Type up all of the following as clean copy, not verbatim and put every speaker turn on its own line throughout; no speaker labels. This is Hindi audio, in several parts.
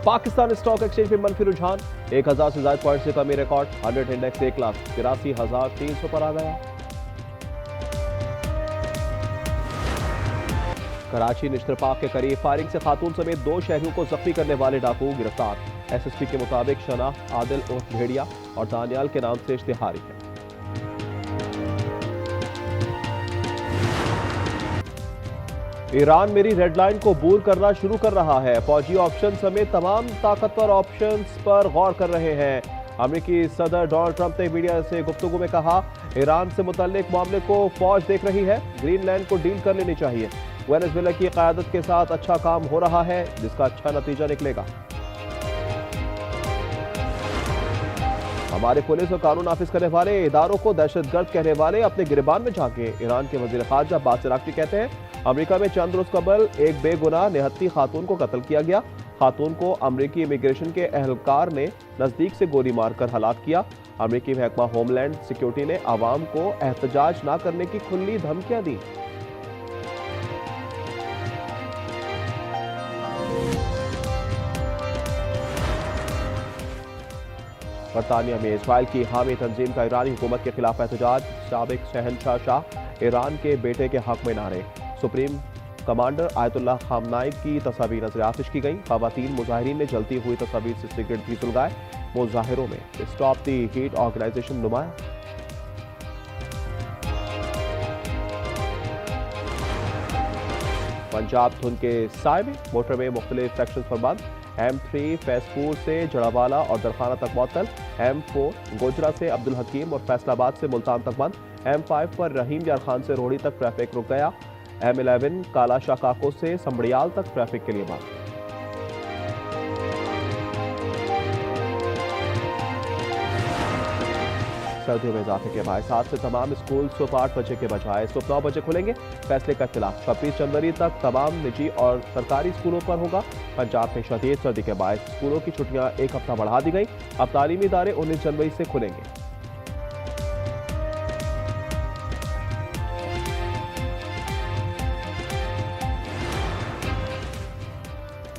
पाकिस्तान स्टॉक एक्सचेंज में मनफी रुझान, 1000 से ज्यादा पॉइंट से कमी रिकॉर्ड। 100 इंडेक्स 1,83,300 पर आ गया। कराची निश्तर पार्क के करीब फायरिंग से खातून समेत 2 शहरियों को जख्मी करने वाले डाकू गिरफ्तार। एसएसपी के मुताबिक शनाख्त आदिल उर्फ भेड़िया और दानियाल के नाम से इश्तिहारी है। ईरान मेरी रेड लाइन को बूर करना शुरू कर रहा है। फौजी ऑप्शन समेत तमाम ताकतवर ऑप्शंस पर गौर कर रहे हैं। अमेरिकी सदर डोनाल्ड ट्रंप ने मीडिया से गुफ्तगू में कहा, ईरान से मुतल्लिक मामले को फौज देख रही है, ग्रीनलैंड को डील कर लेनी चाहिए। वेनेजुएला की क़यादत के साथ अच्छा काम हो रहा है, जिसका अच्छा नतीजा निकलेगा। हमारे पुलिस और कानून नाफिज करने वाले इदारों को दहशतगर्द कहने वाले अपने गिरबान में झांके। ईरान के वजीर खारजा बासिर आक्ची कहते हैं, अमेरिका में चंद रोज कबल एक बेगुनाह निहत्ती खातून को कत्ल किया गया। खातून को अमेरिकी इमिग्रेशन के एहलकार ने नजदीक से गोली मारकर हलाक किया। अमेरिकी महकमा होमलैंड सिक्योरिटी ने आवाम को एहतजाज न करने की खुली धमकियां दी। बरतानिया में इजराइल की हामी तंजीम का ईरानी हुकूमत के खिलाफ एहतजाज। साबिक शहनशाह शाह ईरान के बेटे के हक में नारे। सुप्रीम कमांडर आयतुल्लाह खामनाई की तस्वीर नजर आतिश की गई। खवातीन मुजाहिरीन ने जलती हुई तस्वीर से सिगरेट भी सुलगाए। मुजाहिरों में स्टॉप दी हीट ऑर्गेनाइजेशन नुमाया। पंजाब धुंध के साए में मोटर में मुख्तलिफ सेक्शन पर बंद। M3 फैसपुर से जड़ावाला और दरखाना तक मुअत्तल। M4 गोजरा से अब्दुल हकीम और फैसलाबाद से मुल्तान तक बंद। M5 पर रहीम यार खान से रोहड़ी तक ट्रैफिक रुक गया। M11 काला शाह काको से संबड़ियाल तक ट्रैफिक के लिए बंद। सर्दियों में इजाफे के बायस आज से तमाम स्कूल सुबह 8 बजे के बजाय सुबह 9 बजे खुलेंगे। फैसले का इख्तिलाफ 26 जनवरी तक तमाम निजी और सरकारी स्कूलों पर होगा। पंजाब में शदीद सर्दी के बायस स्कूलों की छुट्टियां एक हफ्ता बढ़ा दी गई। अब तालीमी इदारे 19 जनवरी से खुलेंगे।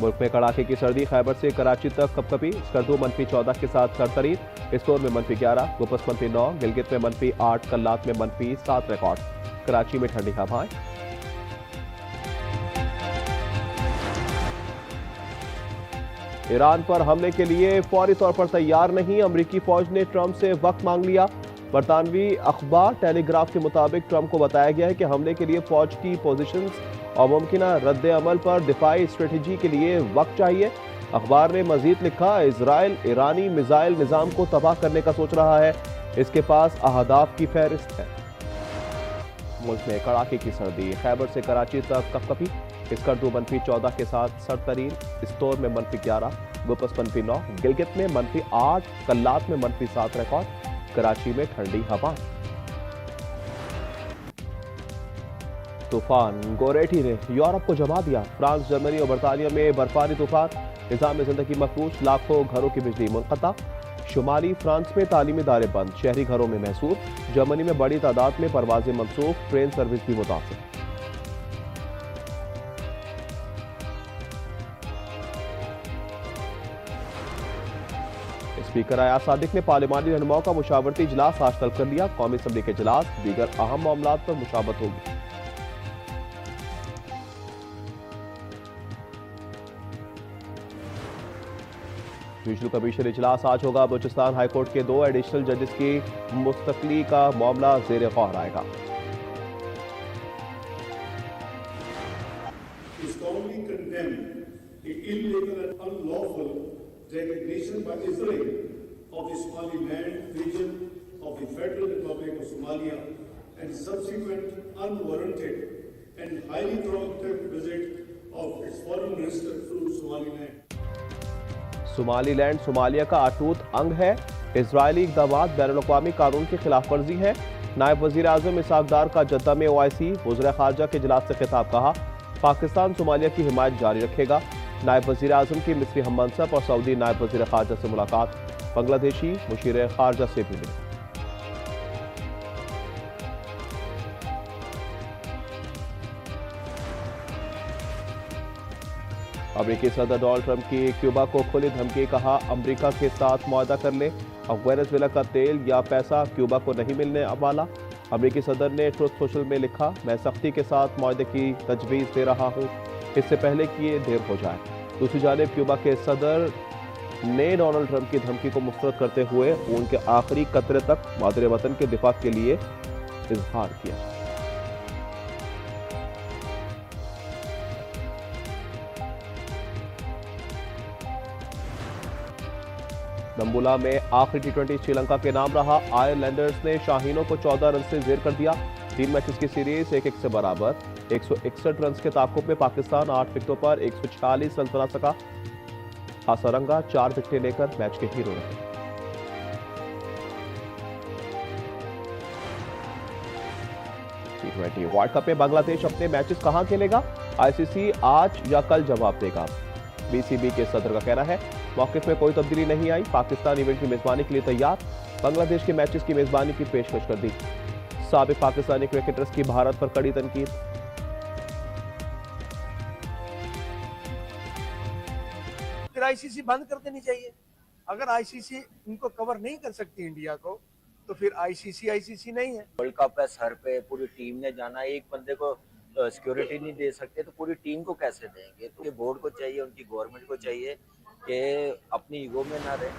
मुल्क में कड़ाके की सर्दी। खैबर से कराची तक कपकपी। स्कर्दू -14 के साथ सरतरीन। इस्तोर में -11, गुपस -9, गिलगित में -8, कल्लात में -7 रिकॉर्ड। कराची में ठंडी हवाएं। ईरान पर हमले के लिए फौरी तौर पर तैयार नहीं। अमेरिकी फौज ने ट्रंप से वक्त मांग लिया। बरतानवी अखबार टेलीग्राफ के मुताबिक ट्रंप को बताया गया है कि हमले के लिए फौज की पोजीशंस और मुमकिना रद्द अमल पर दिफाई स्ट्रेटजी के लिए वक्त चाहिए। अखबार ने मजीद लिखा, इजराइल ईरानी मिसाइल निजाम को तबाह करने का सोच रहा है। इसके पास अहदाफ की फहरिस्त है। मुल्क में कड़ाके की सर्दी। खैबर से कराची तक कपकपी। स्कर्दू -14 के साथ सरतरीन। इस्तोर में -11, गुपस -9, गिलगित में -8, कल्लात में -7 रिकॉर्ड। कराची में ठंडी हवा। तूफान गोरेटी ने यूरोप को जमा दिया। फ्रांस, जर्मनी और बरतानिया में बर्फानी तूफान। निजाम जिंदगी मफलूज। लाखों घरों की बिजली मुनक़ता। शुमाली फ्रांस में तालीमी इदारे बंद। शहरी घरों में महसूस। जर्मनी में बड़ी तादाद में परवाजें मनसूख। ट्रेन सर्विस भी मुतासिर। स्पीकर अयाज सादिक ने पार्लिमानी रहनुमाओं का मुशावरती इजलास आज तलब कर लिया। कौमी असम्बली के इजलास दीगर अहम मामलात पर मुशावरत होगी। जुडिशल कमीशन इजलास आज होगा। बलूचिस्तान हाईकोर्ट के 2 एडिशनल जजेस की मुस्तकली का मामला ज़ेर गौर आएगा।
recognition by Israel of the Somaliland region of the Federal Republic of Somalia and subsequent unwarranted and highly provocative visit of its foreign minister to Somaliland.
Somaliland Somalia का अटूट अंग है। इजरायली इक़दामात बैनुल-अक़वामी कानून की खिलाफ वर्जी है। नायब वज़ीर आज़म इसहाक डार का जद्दा में OIC वज़ीर ख़ारजा के इजलास से खिताब। कहा, पाकिस्तान सोमालिया की हिमायत जारी रखेगा। नायब वज़ीर आज़म की मिस्री हममनसब और सऊदी नायब वज़ीर ख़ारजा से मुलाकात। बांग्लादेशी मुशीर ख़ारजा से भी मिले। अमेरिकी सदर डोनाल्ड ट्रंप की क्यूबा को खुली धमकी, कहा अमेरिका के साथ मुआहदा कर ले, अब वेनेजुएला का तेल या पैसा क्यूबा को नहीं मिलने वाला। अमेरिकी सदर ने ट्रुथ सोशल में लिखा, मैं सख्ती के साथ मुआहदे की तजवीज़ दे रहा हूं, इससे पहले कि ये देर हो जाए। दूसरी जानिब क्यूबा के सदर ने डोनाल्ड ट्रंप की धमकी को मुस्तरद करते हुए उनके आखिरी कतरे तक मादरे वतन के दिफा के लिए इजहार किया। नंबुला में आखिरी T20 श्रीलंका के नाम रहा। आयरलैंडर्स ने शाहीनों को 14 रन से जेर कर दिया। 3 मैचेस की सीरीज 1-1 से बराबर। 161 रन के ताकुब में पाकिस्तान 8 विकेटों पर 146 रन बना सका। हासारंगा 4 विकेटें लेकर मैच के हीरो रहे। T20 वर्ल्ड कप में बांग्लादेश अपने मैचेस कहां खेलेगा? आईसीसी आज या कल जवाब देगा। बीसीबी के सदर का कहना है, मौक़िफ़ में कोई तब्दीली नहीं आई, पाकिस्तान इवेंट की मेजबानी के लिए तैयार। बांग्लादेश के मैचेस की मेजबानी की पेशकश कर दी। साबिक पाकिस्तानी क्रिकेटर्स की भारत पर कड़ी तनकीद।
फिर आईसीसी बंद कर देनी चाहिए। अगर आईसीसी इनको कवर नहीं कर सकती इंडिया को, तो फिर आईसीसी नहीं है।
वर्ल्ड कप है सर पे, पूरी टीम ने जाना, एक बंदे को सिक्योरिटी नहीं दे सकते तो पूरी टीम को कैसे देंगे? तो बोर्ड को चाहिए, उनकी गवर्नमेंट को चाहिए कि अपनी ईगो में ना रहे।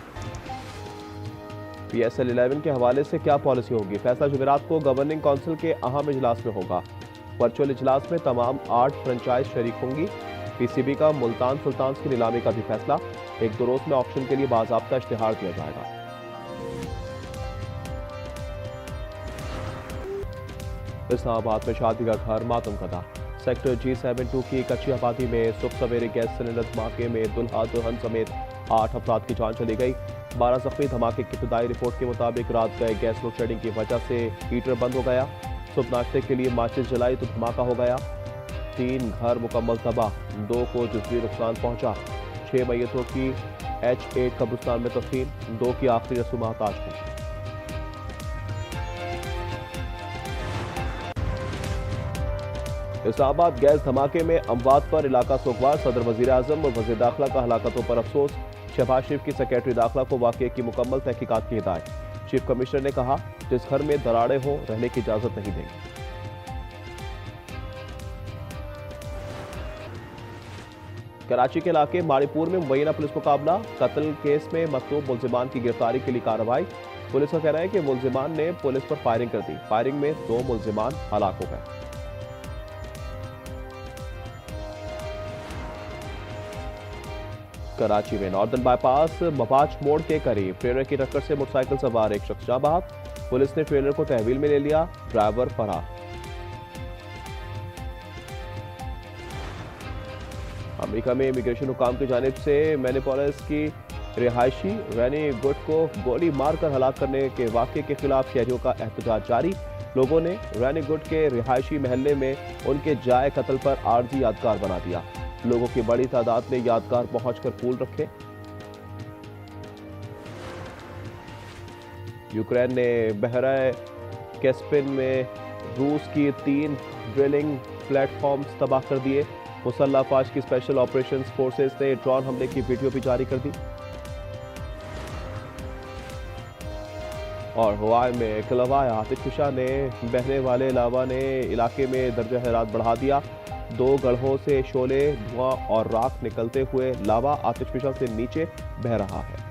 PSL 11 के हवाले से क्या पॉलिसी होगी? फैसला जुमेरात को गवर्निंग काउंसिल के अहम इजलास में होगा। वर्चुअल इजलास में तमाम 8 फ्रेंचाइज शरीक होंगी। PCB का मुल्तान सुल्तान्स की नीलामी का भी फैसला। 1-2 रोज में ऑक्शन के लिए बाज़ाब्ता इश्तिहार दिया जाएगा। इस्लामाबाद में शादी का घर मातम कदा। सेक्टर G72 की कच्ची आबादी में सुबह सवेरे गैस सिलेंडर धमाके में दुल्हा दुल्हन समेत 8 अफराद की जान चली गई। 12 जख्मी। धमाके की इब्तदाई रिपोर्ट के मुताबिक रात गए गैस लोड शेडिंग की वजह से हीटर बंद हो गया। सुबह नाश्ते के लिए माचिस जलाई तो धमाका हो गया। 3 घर मुकम्मल तबाह, 2 को जुज़वी नुकसान पहुंचा। 6 मैयतों की H8 कब्रिस्तान में तदफीन। 2 की आखिरी रसूमात आज हुई। इस्लामाबाद गैस धमाके में अमवात पर इलाका सोगवार। सदर वजीर आजम और वज़ीर दाखिला का हलाकतों पर अफसोस। शहबाज शरीफ की सेक्रेटरी दाखिला को वाक़े की मुकम्मल तहकीकात की हिदायत। चीफ कमिश्नर ने कहा, जिस घर में दरारें हों रहने की इजाजत नहीं देंगे। कराची के इलाके माड़ीपुर में मुबैना पुलिस मुकाबला। कत्ल केस में मतलूब मुल्जिमान की गिरफ्तारी के लिए कार्रवाई। पुलिस का कहना है कि मुल्जिमान ने पुलिस पर फायरिंग कर दी। फायरिंग में 2 मुल्जिमान हलाक हो गए। कराची में नॉर्दर्न बाईपास मबाच मोड़ के करीब ट्रेलर की टक्कर से मोटरसाइकिल सवार एक शख्स जाँ बहक। पुलिस ने ट्रेलर को तहवील में ले लिया, ड्राइवर फरार। अमेरिका में इमिग्रेशन हुकाम की जानिब से मिनेपोलिस की रिहायशी रैनी गुड को गोली मारकर हलाक करने के वाक़े के खिलाफ शहरियों का एहतजाज जारी। लोगों ने रैनी गुड के रिहायशी महल्ले में उनके जाए कत्ल पर आरजी यादगार बना दिया। लोगों की बड़ी तादाद ने यादगार पहुंचकर फूल रखे। यूक्रेन ने बहराए कैस्पियन में रूस की 3 ड्रिलिंग प्लेटफॉर्म्स तबाह कर दिए। मुसल्लह अफवाज की स्पेशल ऑपरेशंस फोर्सेस ने ड्रोन हमले की वीडियो भी जारी कर दी। और हवाई में किलवा आतिशफिशा ने बहने वाले लावा ने इलाके में दर्जा हरारत बढ़ा दिया। 2 गढ़ों से शोले, धुआं और राख निकलते हुए लावा आतिशफिशा से नीचे बह रहा है।